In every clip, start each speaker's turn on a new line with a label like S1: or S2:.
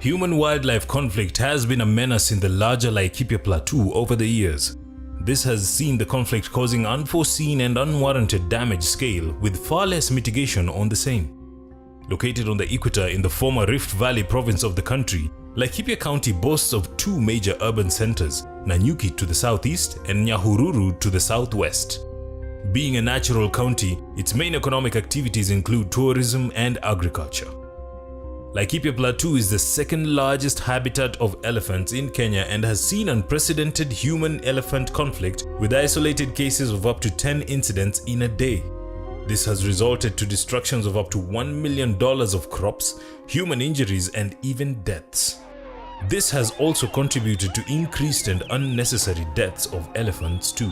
S1: Human-wildlife conflict has been a menace in the larger Laikipia Plateau over the years. This has seen the conflict causing unforeseen and unwarranted damage scale with far less mitigation on the same. Located on the equator in the former Rift Valley province of the country, Laikipia County boasts of two major urban centers, Nanyuki to the southeast and Nyahururu to the southwest. Being a natural county, its main economic activities include tourism and agriculture. Laikipia Plateau is the second largest habitat of elephants in Kenya and has seen unprecedented human-elephant conflict with isolated cases of up to 10 incidents in a day. This has resulted to destructions of up to $1 million of crops, human injuries, and even deaths. This has also contributed to increased and unnecessary deaths of elephants too.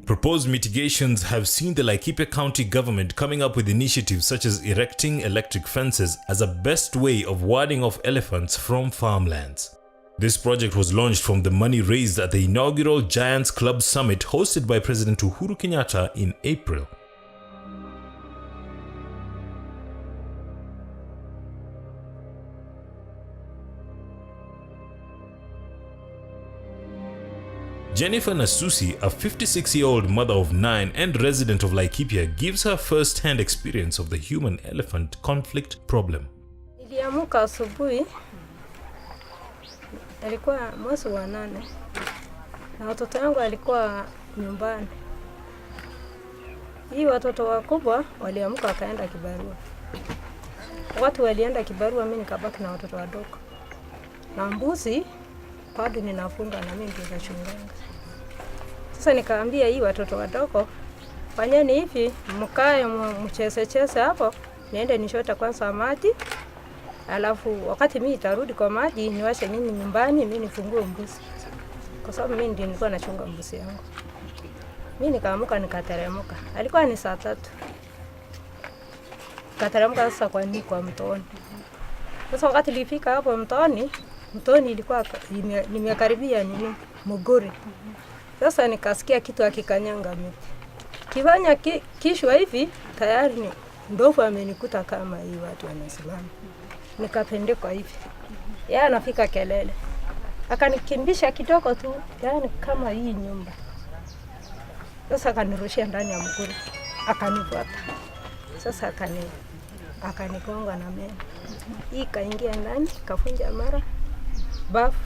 S1: Proposed mitigations have seen the Laikipia County government coming up with initiatives such as erecting electric fences as a best way of warding off elephants from farmlands. This project was launched from the money raised at the inaugural Giants Club Summit hosted by President Uhuru Kenyatta in April. Jennifer Nasusi, a 56-year-old mother of 9 and resident of Laikipia, gives her first-hand experience of the human-elephant conflict problem.
S2: Niliamka asubuhi, alikuwa mwezi wa 8 na watoto wangu walikuwa nyumbani. Hii watoto wakubwa waliamka wakaenda kibarua. Watu walienda kibarua, mimi nikabaki na watoto wadogo. Na mbuzi bado ninafunga na mimi ndio nachunganga. Sasa nikaambia hii watoto wadogo, fanyeni hivi, mkae mcheze hapo, niende nishota kwanza maji. Alafu wakati mimi nitarudi kwa maji niwashe nini nyumbani, mimi nifungue mbuzi. Kwa sababu mimi ndio nilikuwa nachunga mbuzi yangu. Mimi nikaamka nikateremka. Alikuwa ni saa 3. Nikateremka sasa kwa mtoni. Sasa wakati nilifika hapo mtoni ilikuwa nimekaribia nini Muguri. Sasa nikasikia kitu akikanyanga miti. Kifanya kishwa hivi tayari ni ndovu amenikuta kama hii watu wanasimama. Nikapendeka hivi. Yeye anafika kelele. Akanikimbisha kidogo tu, yani kama hii nyumba. Sasa akanirushia ndani ya Muguri. Akanifuata. Sasa akanigonga na meno. Hii kaingia ndani, kafunja mara bafu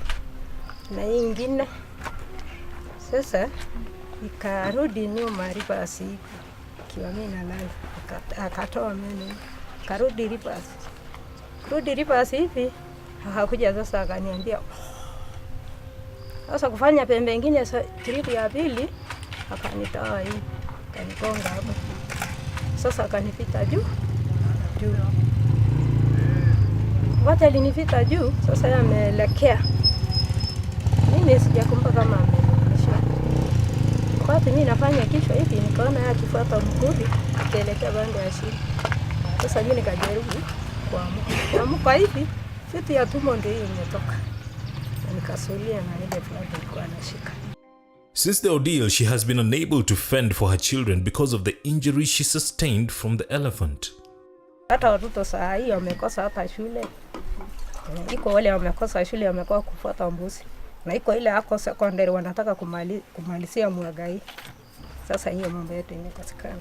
S2: na ingine. Sasa ikarudi nyuma ribasi kiwa mimi nalala, akatoa meno, karudi ribasi hivi. Hakuja sasa akaniambia sasa kufanya pembe nyingine trip ya pili, akanitoa hii kanigonga hapo. Sasa akanipita juu wakati alinipita juu, sasa yameelekea. Mimi sijakumbuka kama amenisha. Wakati mimi nafanya kichwa hivi nikaona yeye akifuata Muguri akielekea bande ya chini. Sasa mimi nikajaribu kuamka hivi, vitu ya tumbo ndio imetoka. Nikasulia na ile flag ilikuwa inashika.
S1: Since the ordeal, she has been unable to fend for her children because of the injuries she sustained from the elephant.
S2: Hata watoto saa hii wamekosa hata shule. Iko wale wamekosa shule wamekuwa kufuata mbuzi. Na iko ile hako secondary wanataka kumalizia mwaka hii. Sasa hiyo mambo yote imekosekana.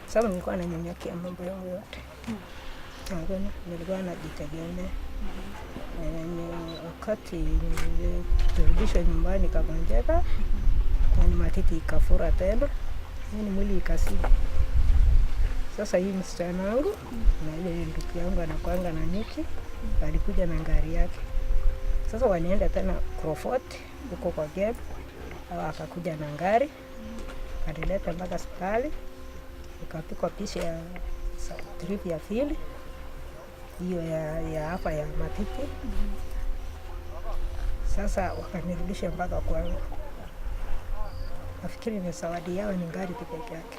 S2: Sababu nilikuwa nanyanyukia mambo yangu yote. Nilikuwa najitegemea. Wakati nilirudishwa nyumbani kagonjeka, na matiti ikafura tena, yani mwili ikasiba. Sasa hii msichana wangu na ile ndugu yangu anakuanga na Nyuki, alikuja na gari yake. Sasa wanienda tena Crawford huko kwa Geb, akakuja na gari, akaleta mpaka hospitali, ikapikwa picha ya trip ya fili, hiyo ya hapa ya matiti. Sasa wakanirudisha mpaka kwangu. Nafikiri ni zawadi yao ni gari pekee yake.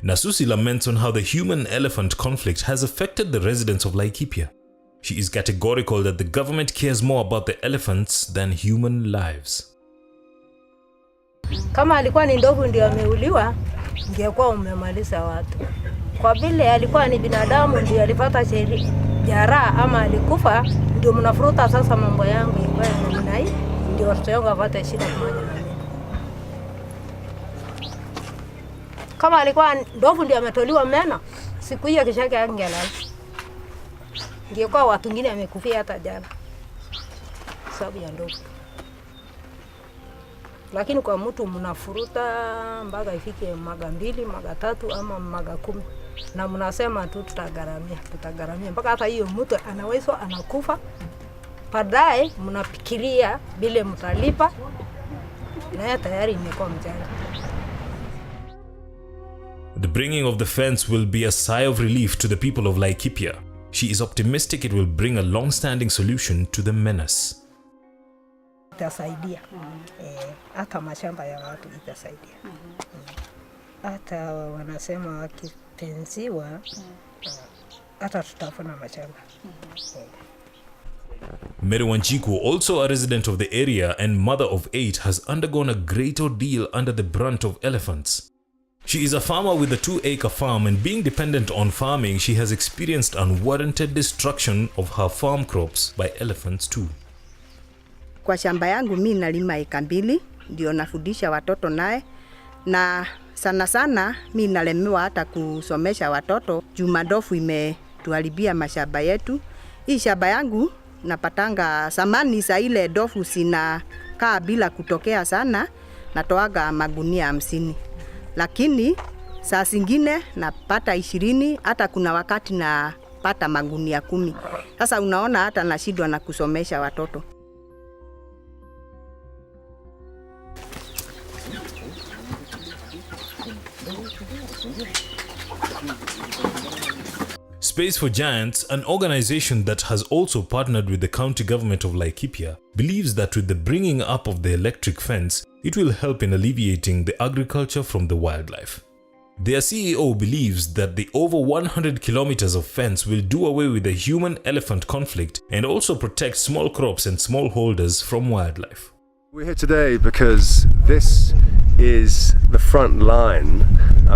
S1: Nasusi laments on how the human-elephant conflict has affected the residents of Laikipia. She is categorical that the government cares more about the elephants than human lives.
S2: Kama alikuwa ni ndovu ndio ameuliwa, ingekuwa umemaliza watu. Kwa vile alikuwa ni binadamu ndio alipata jeraha ama alikufa, ndio mnafuruta sasa mambo yangu iwe namna hii, ndio watoto wangu wapate shida pamoja na mimi. Kama alikuwa ndovu ndio ametoliwa meno, siku hiyo kesho yake angelala. Ingekuwa watu wengine wamekufia hata jana sababu ya ndovu. Lakini kwa mtu mnafuruta mpaka ifike maga 2, maga 3 ama maga 10. Na mnasema tu tutagaramia. Mpaka hata hiyo mtu anaweza anakufa. Baadaye mnafikiria vile mtalipa na tayari imekuwa mjanga.
S1: The bringing of the fence will be a sigh of relief to the people of Laikipia. She is optimistic it will bring a long-standing solution to the menace.
S2: Itasaidia. Hata mashamba ya watu itasaidia. Hata wanasema wakipenziwa hata tutafuna mashamba.
S1: Mary Wanjiku, also a resident of the area and mother of 8, has undergone a great ordeal under the brunt of elephants. She is a farmer with a 2-acre farm, and being dependent on farming, she has experienced unwarranted destruction of her farm crops by elephants too.
S3: Kwa shamba yangu mimi nalima eka 2, ndio nafundisha watoto naye, na sana sana mimi nalemewa hata kusomesha watoto. Jumadofu imetuharibia mashamba yetu. Hii shamba yangu napatanga samani za ile dofu sinakaa bila kutokea sana, natoaga magunia 50. Lakini saa zingine napata 20, hata kuna wakati napata magunia 10. Sasa unaona hata nashindwa na kusomesha watoto.
S1: Space for Giants, an organization that has also partnered with the county government of Laikipia, believes that with the bringing up of the electric fence, it will help in alleviating the agriculture from the wildlife. Their CEO believes that the over 100 kilometers of fence will do away with the human-elephant conflict and also protect small crops and smallholders from wildlife.
S4: We're here today because this is the front line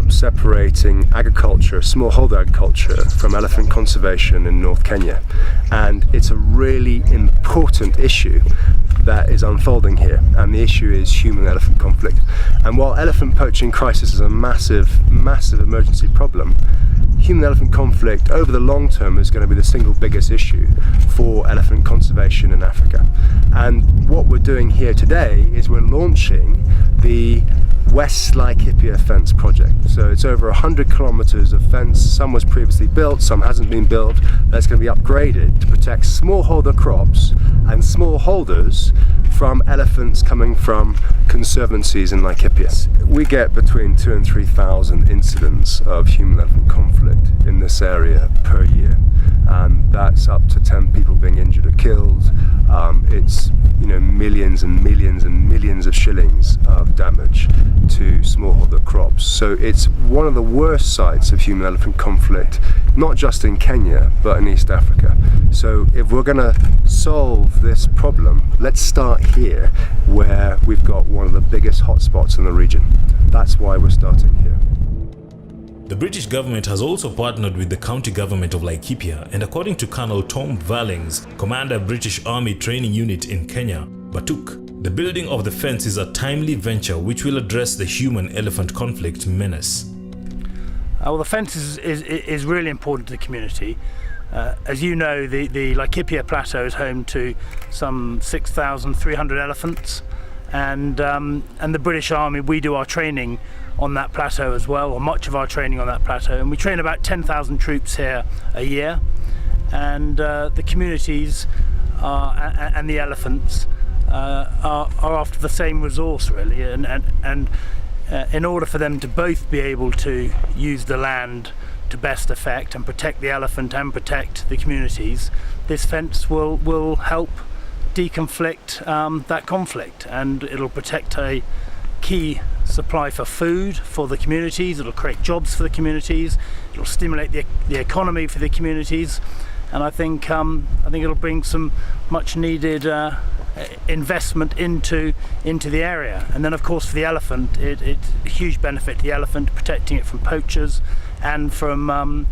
S4: separating agriculture, smallholder agriculture, from elephant conservation in North Kenya. And it's a really important issue that is unfolding here, and the issue is human-elephant conflict. And while elephant poaching crisis is a massive emergency problem, human-elephant conflict over the long term is going to be the single biggest issue for elephant conservation in Africa. And what we're doing here today is we're launching the West Laikipia Fence Project. So it's over 100 kilometers of fence. Some was previously built, some hasn't been built. That's going to be upgraded to protect smallholder crops and smallholders from elephants coming from conservancies in Laikipia. We get between 2,000 and 3,000 incidents of human-elephant conflict in this area per year, and that's up to 10 people being injured or killed. It's millions and millions and millions of shillings of damage to smallholder crops. So it's one of the worst sites of human-elephant conflict, not just in Kenya, but in East Africa. So if we're going to solve this problem, let's start here, where we've got one of the biggest hotspots in the region. That's why we're starting here.
S1: The British government has also partnered with the county government of Laikipia, and according to Colonel Tom Vallings, Commander British Army Training Unit in Kenya, Batuk, the building of the fence is a timely venture which will address the human-elephant conflict menace.
S5: Well, the fence is really important to the community. As you know, the Laikipia Plateau is home to some 6,300 elephants, and the British Army, we do our training on that plateau as well, or much of our training on that plateau, and we train about 10,000 troops here a year, and the communities and the elephants are after the same resource really, and in order for them to both be able to use the land to best effect and protect the elephant and protect the communities, this fence will help deconflict that conflict, and it'll protect a key supply for food for the communities, it'll create jobs for the communities, it'll stimulate the economy for the communities, and I think it'll bring some much needed investment into the area. And then of course for the elephant, it's a huge benefit to the elephant, protecting it from poachers and from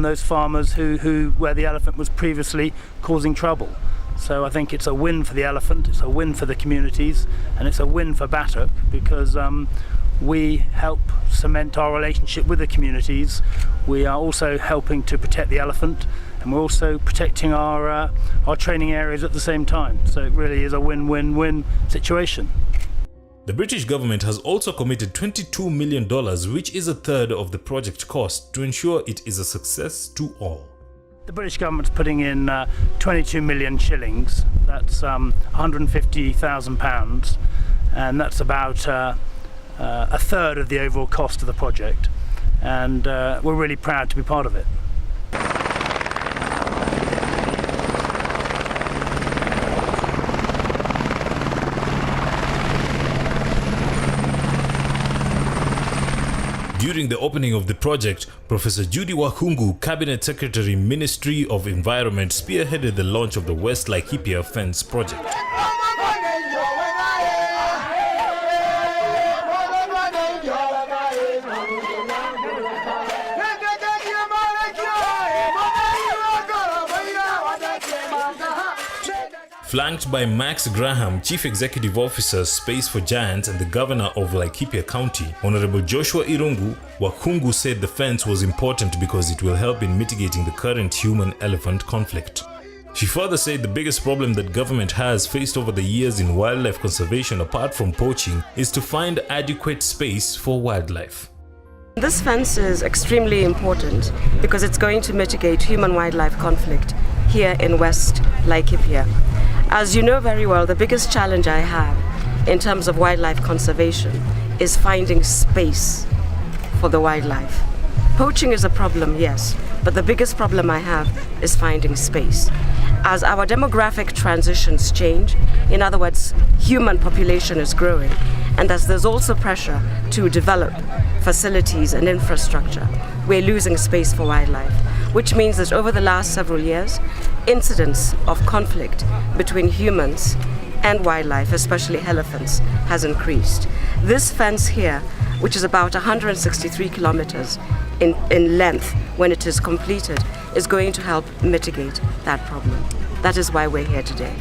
S5: those farmers where the elephant was previously causing trouble. So I think it's a win for the elephant, it's a win for the communities, and it's a win for Batuk, because we help cement our relationship with the communities. We are also helping to protect the elephant, and we're also protecting our training areas at the same time. So it really is a win-win-win situation.
S1: The British government has also committed $22 million, which is a third of the project cost, to ensure it is a success to all.
S5: The British government's putting in 22 million shillings, that's £150,000, and that's about a third of the overall cost of the project, and we're really proud to be part of it.
S1: During the opening of the project, Professor Judy Wakhungu, Cabinet Secretary, Ministry of Environment, spearheaded the launch of the West Laikipia Fence project. Flanked by Max Graham, Chief Executive Officer, Space for Giants, and the Governor of Laikipia County, Honorable Joshua Irungu, Wakhungu said the fence was important because it will help in mitigating the current human-elephant conflict. She further said the biggest problem that government has faced over the years in wildlife conservation, apart from poaching, is to find adequate space for wildlife.
S6: This fence is extremely important because it's going to mitigate human-wildlife conflict here in West Laikipia. As you know very well, the biggest challenge I have in terms of wildlife conservation is finding space for the wildlife. Poaching is a problem, yes, but the biggest problem I have is finding space. As our demographic transitions change, in other words, human population is growing, and as there's also pressure to develop facilities and infrastructure, we're losing space for wildlife, which means that over the last several years, incidents of conflict between humans and wildlife, especially elephants, has increased. This fence here, which is about 163 kilometers in length when it is completed, is going to help mitigate that problem. That is why we're here today.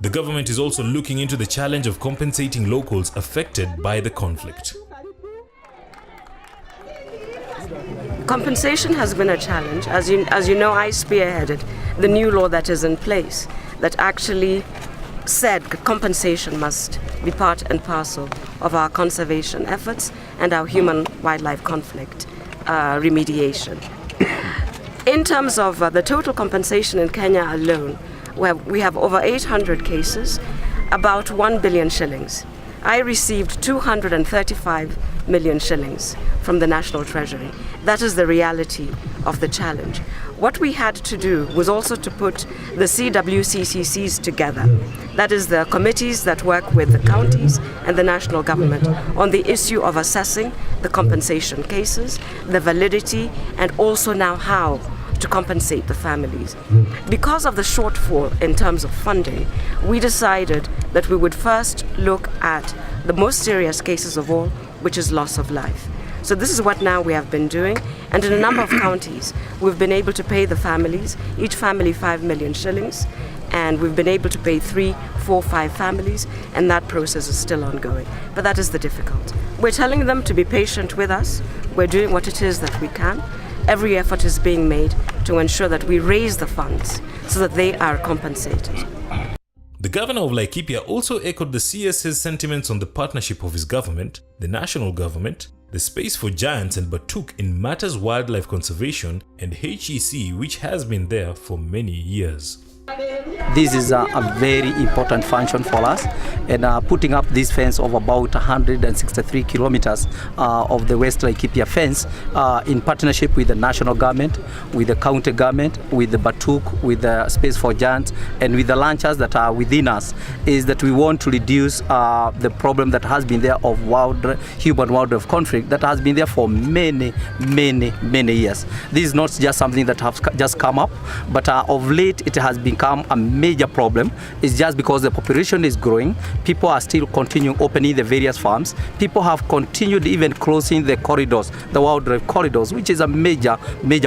S1: The government is also looking into the challenge of compensating locals affected by the conflict.
S6: Compensation has been a challenge. As you know, I spearheaded the new law that is in place that actually said compensation must be part and parcel of our conservation efforts and our human-wildlife conflict remediation. In terms of the total compensation in Kenya alone, we have over 800 cases, about 1 billion shillings. I received 235 million shillings from the National Treasury. That is the reality of the challenge. What we had to do was also to put the CWCCCs together. That is the committees that work with the counties and the national government on the issue of assessing the compensation cases, the validity, and also now how to compensate the families. Because of the shortfall in terms of funding, we decided that we would first look at the most serious cases of all, which is loss of life. So this is what now we have been doing, and in a number of counties we've been able to pay the families, each family 5 million shillings, and we've been able to pay 3, 4, 5 families, and that process is still ongoing. But that is the difficult. We're telling them to be patient with us. We're doing what it is that we can. Every effort is being made to ensure that we raise the funds so that they are compensated.
S1: The governor of Laikipia also echoed the CS's sentiments on the partnership of his government, the national government, the Space for Giants and Batuk in matters wildlife conservation, and HEC, which has been there for many years.
S7: This is a very important function for us, and putting up this fence of about 163 kilometers of the West Laikipia fence in partnership with the national government, with the county government, with the Batuk, with the Space for Giants, and with the launchers that are within us, is that we want to reduce the problem that has been there of human-wildlife conflict that has been there for many years. This is not just something that has just come up, but of late it has become a major problem. It's just because the population is growing. People are still continuing opening the various farms. People have continued even closing the corridors, the wildlife corridors, which is a major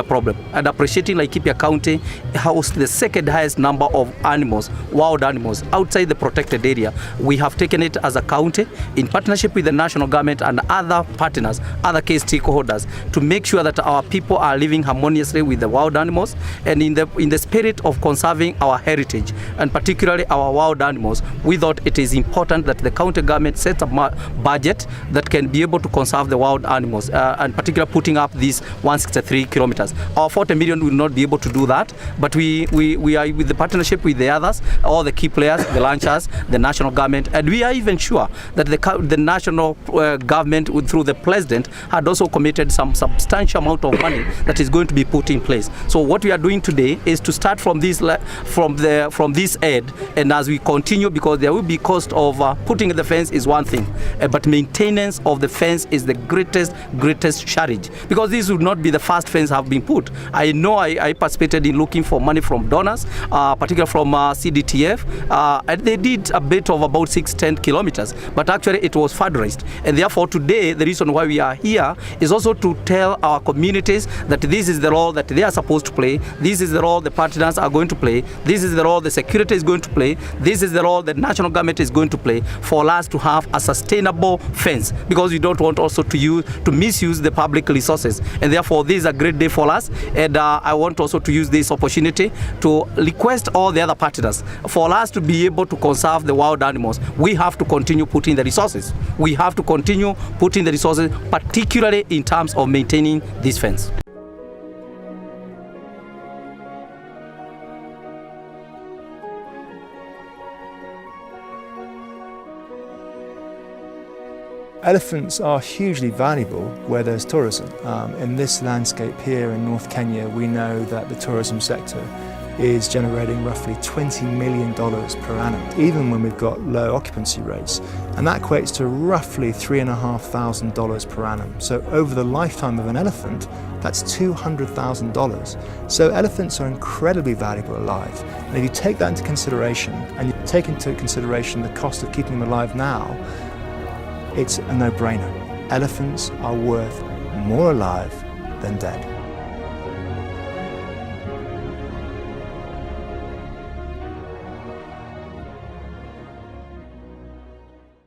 S7: problem. And appreciating Laikipia County hosts the second highest number of animals, wild animals, outside the protected area. We have taken it as a county in partnership with the national government and other partners, other key stakeholders, to make sure that our people are living harmoniously with the wild animals, and in the spirit of conserving our heritage and particularly our wild animals, we thought it is important that the county government sets a budget that can be able to conserve the wild animals, and particularly putting up these 163 kilometers. Our 40 million will not be able to do that, but we are with the partnership with the others, all the key players, the launchers, the national government, and we are even sure that the national government through the president had also committed some substantial amount of money that is going to be put in place. So what we are doing today is to start from this aid, and as we continue, because there will be cost of putting the fence is one thing, but maintenance of the fence is the greatest challenge, because this would not be the first fence have been put. I know I participated in looking for money from donors, particularly from CDTF, and they did a bit of about 6-10 kilometers, but actually it was fundraised. And therefore today the reason why we are here is also to tell our communities that this is the role that they are supposed to play, this is the role the partners are going to play, this is the role the security is going to play, this is the role the national government is going to play for us to have a sustainable fence, because we don't want also to misuse the public resources. And therefore this is a great day for us, and I want also to use this opportunity to request all the other partners for us to be able to conserve the wild animals. We have to continue putting the resources. We have to continue putting the resources, particularly in terms of maintaining this fence.
S8: Elephants are hugely valuable where there's tourism. In this landscape here in North Kenya, we know that the tourism sector is generating roughly $20 million per annum, even when we've got low occupancy rates. And that equates to roughly $3,500 per annum. So over the lifetime of an elephant, that's $200,000. So elephants are incredibly valuable alive. And if you take that into consideration, and you take into consideration the cost of keeping them alive now, it's a no-brainer. Elephants are worth more alive than dead.